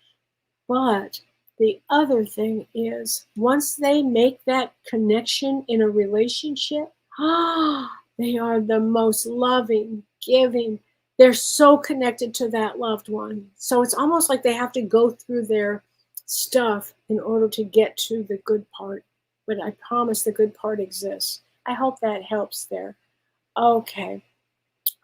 [SPEAKER 2] But the other thing is, once they make that connection in a relationship, they are the most loving, giving. They're so connected to that loved one. So it's almost like they have to go through their stuff in order to get to the good part. But I promise the good part exists. I hope that helps there. Okay.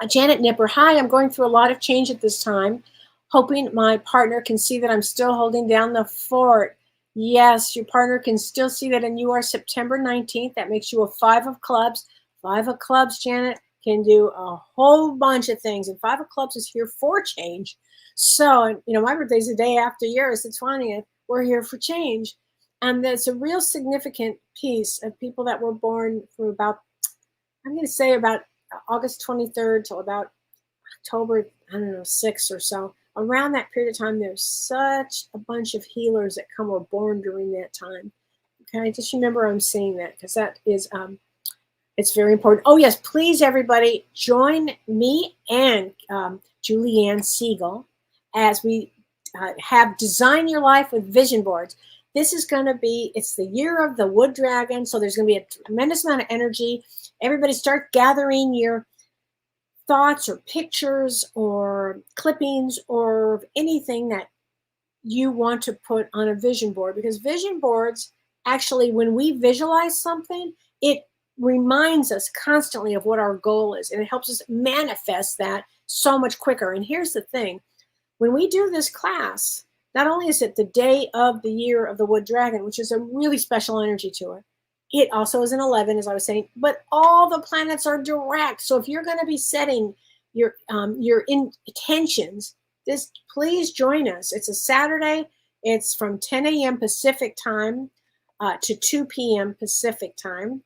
[SPEAKER 2] Janet Nipper. Hi, I'm going through a lot of change at this time. Hoping my partner can see that I'm still holding down the fort. Yes, your partner can still see that, and you are September 19th. That makes you a 5 of clubs. 5 of clubs, Janet, can do a whole bunch of things, and 5 of clubs is here for change. So, my birthday's the day after yours, the 20th. We're here for change. And that's a real significant piece of people that were born from about, I'm going to say about August 23rd till about October, 6th or so. Around that period of time, there's such a bunch of healers that were born during that time. Okay, just remember I'm saying that, because that is, it's very important. Oh yes, please everybody join me and Julianne Siegel as we have Design Your Life with Vision Boards. This is going to be, it's the year of the wood dragon, so there's going to be a tremendous amount of energy. Everybody start gathering your thoughts or pictures or clippings or anything that you want to put on a vision board, because vision boards, actually, when we visualize something, it reminds us constantly of what our goal is, and it helps us manifest that so much quicker. And here's the thing, when we do this class, not only is it the day of the year of the wood dragon, which is a really special energy to it, it also is an 11, as I was saying, but all the planets are direct. So if you're going to be setting your intentions, please join us. It's a Saturday. It's from 10 a.m. Pacific time to 2 p.m. Pacific time.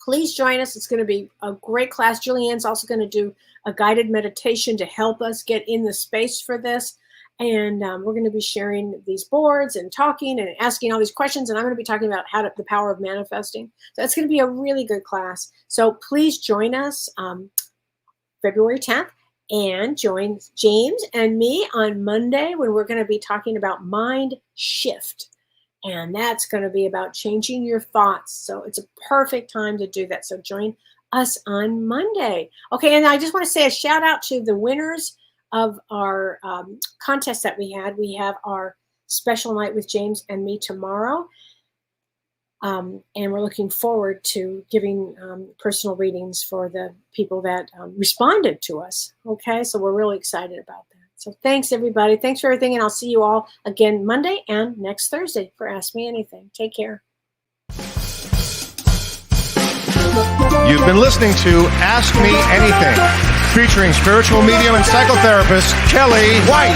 [SPEAKER 2] Please join us. It's going to be a great class. Julianne's also going to do a guided meditation to help us get in the space for this. And we're going to be sharing these boards and talking and asking all these questions. And I'm going to be talking about the power of manifesting. So it's going to be a really good class. So please join us February 10th, and join James and me on Monday when we're going to be talking about mind shift. And that's going to be about changing your thoughts. So it's a perfect time to do that. So join us on Monday. Okay, and I just want to say a shout out to the winners of our contest that we had. We have our special night with James and me tomorrow. And we're looking forward to giving personal readings for the people that responded to us. Okay, so we're really excited about that. So thanks, everybody. Thanks for everything. And I'll see you all again Monday and next Thursday for Ask Me Anything. Take care.
[SPEAKER 1] You've been listening to Ask Me Anything, featuring spiritual medium and psychotherapist Kellee White.